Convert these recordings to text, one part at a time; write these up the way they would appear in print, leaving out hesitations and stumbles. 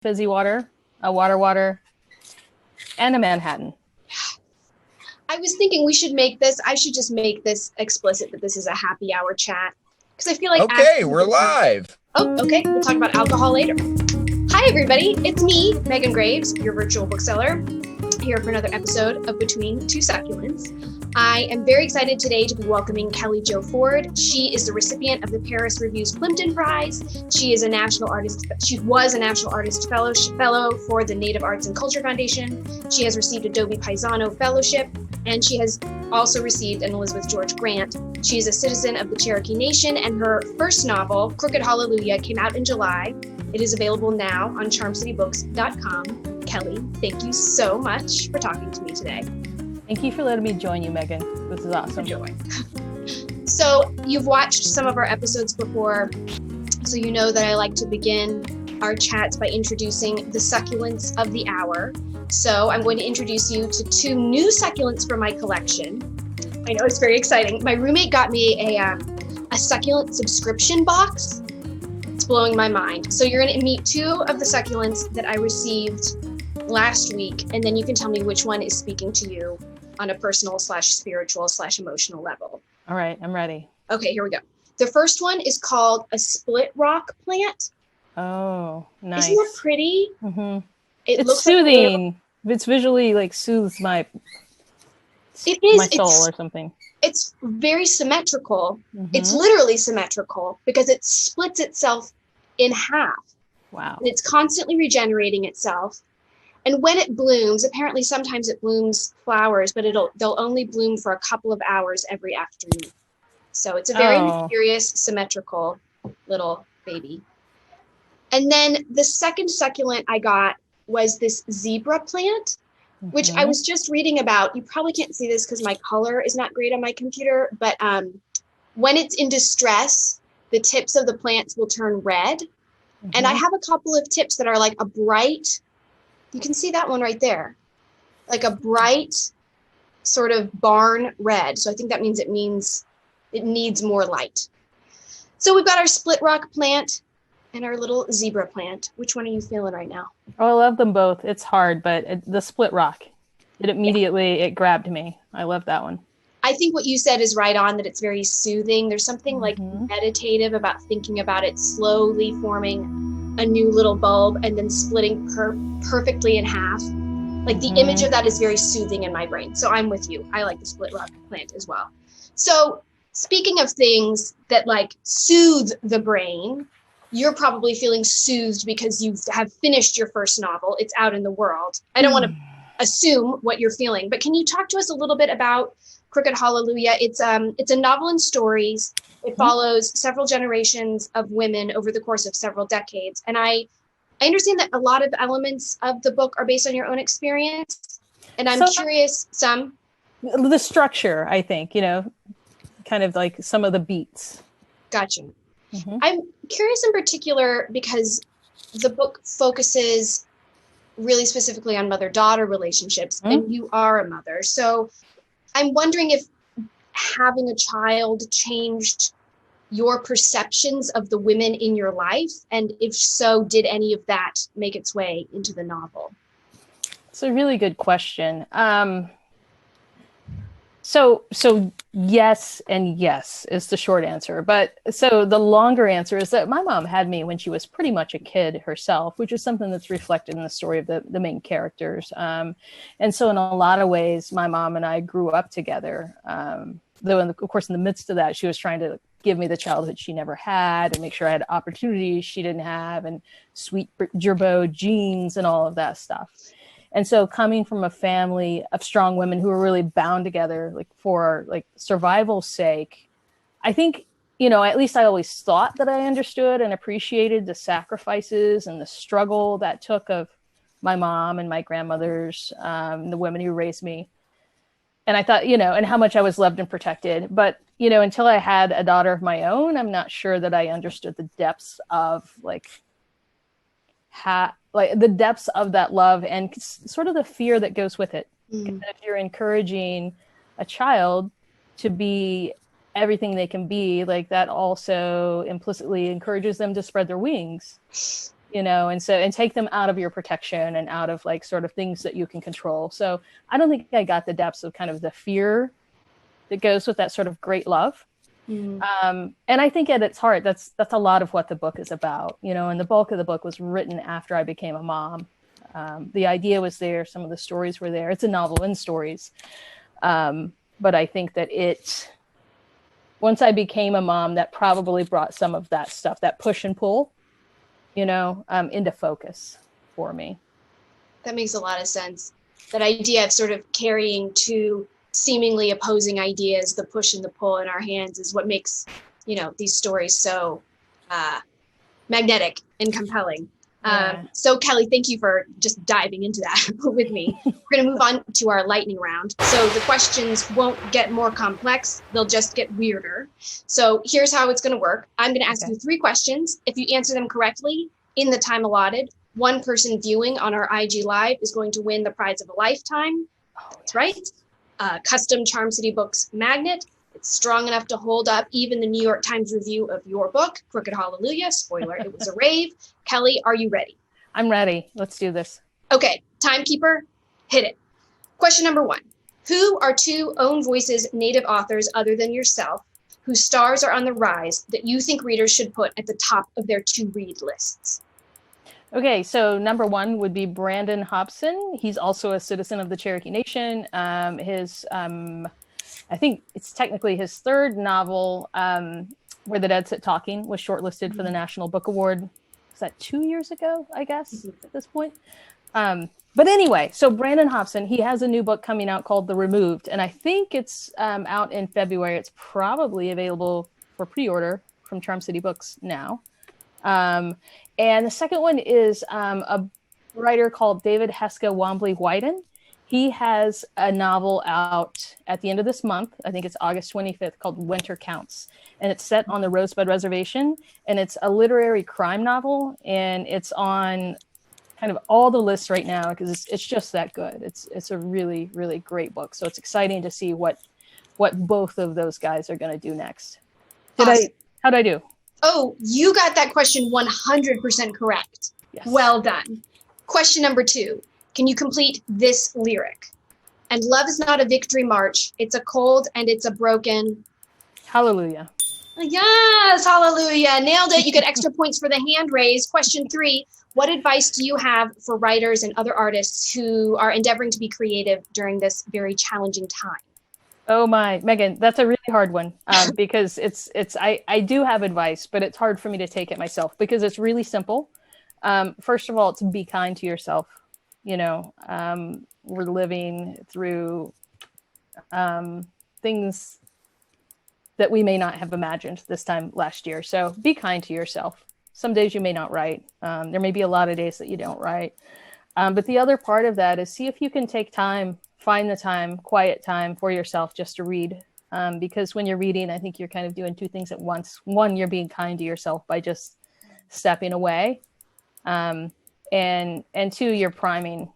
fizzy water, a water, and a Manhattan. I was thinking I should just make this explicit that this is a happy hour chat. Because I feel like... Okay, we're live. Oh, okay. We'll talk about alcohol later. Hi, everybody. It's me, Megan Graves, your virtual bookseller, here for another episode of Between Two Succulents. I am very excited today to be welcoming Kelli Jo Ford. She is the recipient of the Paris Review's Plimpton Prize. She is a national artist. She was a national artist fellow for the Native Arts and Culture Foundation. She has received a Dobie Paisano Fellowship, and she has also received an Elizabeth George Grant. She is a citizen of the Cherokee Nation, and her first novel, Crooked Hallelujah, came out in July. It is available now on charmcitybooks.com. Kelli, thank you so much for talking to me today. Thank you for letting me join you, Megan. This is awesome. Enjoy. So you've watched some of our episodes before, so you know that I like to begin our chats by introducing the succulents of the hour. So I'm going to introduce you to two new succulents from my collection. I know it's very exciting. My roommate got me a succulent subscription box. It's blowing my mind. So you're going to meet two of the succulents that I received last week, and then you can tell me which one is speaking to you on a personal / spiritual / emotional level. All right, I'm ready. Okay, here we go. The first one is called a split rock plant. Oh, nice. Isn't that pretty? Mm-hmm. It it's looks soothing. It's visually like soothes my soul or something. It's very symmetrical. Mm-hmm. It's literally symmetrical because it splits itself in half. Wow. And it's constantly regenerating itself. And when it blooms, apparently sometimes it blooms flowers, but they'll only bloom for a couple of hours every afternoon. So it's a very mysterious, symmetrical little baby. And then the second succulent I got was this zebra plant, which I was just reading about. You probably can't see this because my color is not great on my computer, but when it's in distress, the tips of the plants will turn red. And I have a couple of tips that are like a bright... You can see that one right there, like a bright sort of barn red. So I think that means it needs more light. So we've got our split rock plant and our little zebra plant. Which one are you feeling right now? Oh, I love them both. It's hard, but the split rock, it grabbed me. I love that one. I think what you said is right on, that it's very soothing. There's something like meditative about thinking about it slowly forming a new little bulb and then splitting perfectly in half. Like the image of that is very soothing in my brain. So I'm with you. I like the split rock plant as well. So speaking of things that like soothe the brain, you're probably feeling soothed because you have finished your first novel. It's out in the world. I don't want to assume what you're feeling, but can you talk to us a little bit about Crooked Hallelujah? It's a novel in stories. It follows several generations of women over the course of several decades. And I understand that a lot of elements of the book are based on your own experience. And I'm curious, the structure, I think, kind of like some of the beats. Gotcha. I'm curious in particular because the book focuses really specifically on mother-daughter relationships, and you are a mother. So I'm wondering if having a child changed your perceptions of the women in your life, and if so, did any of that make its way into the novel? It's a really good question. So yes and yes is the short answer. But so the longer answer is that my mom had me when she was pretty much a kid herself, which is something that's reflected in the story of the main characters. And so in a lot of ways, my mom and I grew up together. Though, of course, in the midst of that, she was trying to give me the childhood she never had and make sure I had opportunities she didn't have and sweet gerbeau genes and all of that stuff. And so coming from a family of strong women who were really bound together, like for like survival's sake, I think, at least I always thought that I understood and appreciated the sacrifices and the struggle that took of my mom and my grandmothers, the women who raised me. And I thought, and how much I was loved and protected. But, until I had a daughter of my own, I'm not sure that I understood the depths of the depths of that love and sort of the fear that goes with it. If you're encouraging a child to be everything they can be, like that also implicitly encourages them to spread their wings and take them out of your protection and out of like sort of things that you can control. So I don't think I got the depths of kind of the fear that goes with that sort of great love. And I think at its heart, that's a lot of what the book is about, and the bulk of the book was written after I became a mom. The idea was there. Some of the stories were there. It's a novel in stories. But I think that once I became a mom, that probably brought some of that stuff, that push and pull, into focus for me. That makes a lot of sense. That idea of sort of carrying two seemingly opposing ideas, the push and the pull in our hands, is what makes, these stories so magnetic and compelling. Yeah. So Kelly, thank you for just diving into that with me. We're going to move on to our lightning round. So the questions won't get more complex. They'll just get weirder. So here's how it's going to work. I'm going to ask you 3 questions. If you answer them correctly in the time allotted, one person viewing on our IG Live is going to win the prize of a lifetime. That's right. Custom Charm City Books magnet. It's strong enough to hold up even the New York Times review of your book, Crooked Hallelujah. Spoiler, it was a rave. Kelly, are you ready? I'm ready. Let's do this. Okay, timekeeper, hit it. Question number 1. Who are 2 own voices native authors other than yourself whose stars are on the rise that you think readers should put at the top of their to-read lists? Okay, so number 1 would be Brandon Hobson. He's also a citizen of the Cherokee Nation. I think it's technically his 3rd novel, Where the Dead Sit Talking, was shortlisted for the National Book Award. Was that 2 years ago, I guess, at this point? But anyway, so Brandon Hobson, he has a new book coming out called The Removed, and I think it's out in February. It's probably available for pre-order from Charm City Books now. And the second one is a writer called David Heska Wombley Wyden. He has a novel out at the end of this month. I think it's August 25th, called Winter Counts. And it's set on the Rosebud Reservation. And it's a literary crime novel. And it's on kind of all the lists right now because it's just that good. It's a really, really great book. So it's exciting to see what both of those guys are going to do next. How'd I do? Oh, you got that question 100% correct. Yes. Well done. Question number 2. Can you complete this lyric? And love is not a victory march. It's a cold and it's a broken. Hallelujah. Yes, hallelujah. Nailed it. You get extra points for the hand raise. Question 3. What advice do you have for writers and other artists who are endeavoring to be creative during this very challenging time? Oh my, Megan, that's a really hard one because I do have advice, but it's hard for me to take it myself because it's really simple. First of all, it's be kind to yourself. We're living through things that we may not have imagined this time last year. So be kind to yourself. Some days you may not write. There may be a lot of days that you don't write. But the other part of that is see if you can take time, find the time, quiet time for yourself just to read. Because when you're reading, I think you're kind of doing 2 things at once. One, you're being kind to yourself by just stepping away. And 2, you're priming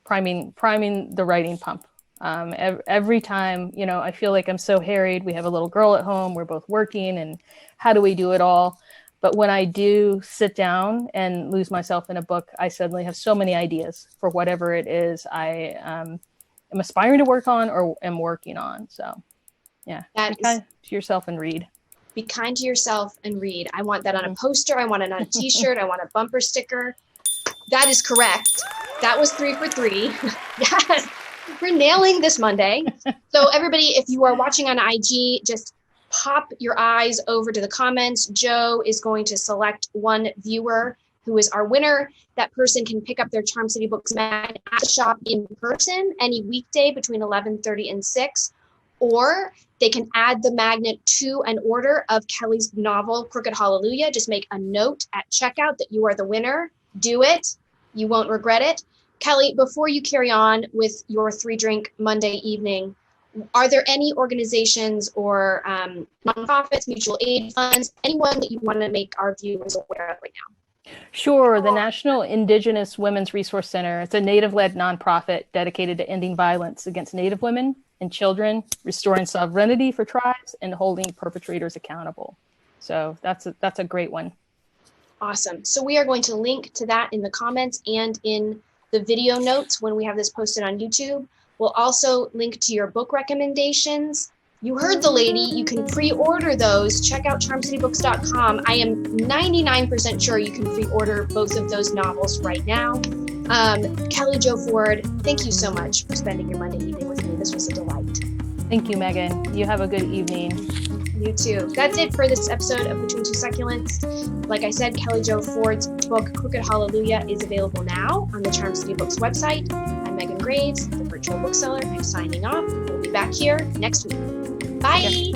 the writing pump. Every time, I feel like I'm so harried. We have a little girl at home. We're both working, and how do we do it all? But when I do sit down and lose myself in a book, I suddenly have so many ideas for whatever it is I am aspiring to work on or am working on. So, yeah, be kind to yourself and read. Be kind to yourself and read. I want that on a poster. I want it on a T-shirt. I want a bumper sticker. That is correct. That was 3 for 3. Yes, we're nailing this Monday. So everybody, if you are watching on IG, just pop your eyes over to the comments. Joe is going to select one viewer who is our winner. That person can pick up their Charm City Books magnet at the shop in person any weekday between 11:30 and 6, or they can add the magnet to an order of Kelly's novel, Crooked Hallelujah. Just make a note at checkout that you are the winner. Do it. You won't regret it. Kelly, before you carry on with your 3-drink Monday evening, are there any organizations or nonprofits, mutual aid funds, anyone that you want to make our viewers aware of right now? Sure. The National Indigenous Women's Resource Center. It's a Native-led nonprofit dedicated to ending violence against Native women and children, restoring sovereignty for tribes, and holding perpetrators accountable. So that's a great one. Awesome. So we are going to link to that in the comments and in the video notes when we have this posted on YouTube. We'll also link to your book recommendations. You heard the lady. You can pre-order those. Check out charmcitybooks.com. I am 99% sure you can pre-order both of those novels right now. Kelli Jo Ford, thank you so much for spending your Monday evening with me. This was a delight. Thank you, Megan. You have a good evening. You too. That's it for this episode of Between Two Succulents. Like I said, Kelli Jo Ford's book, Crooked Hallelujah, is available now on the Charm City Books website. I'm Megan Graves, the virtual bookseller. I'm signing off. We'll be back here next week. Bye.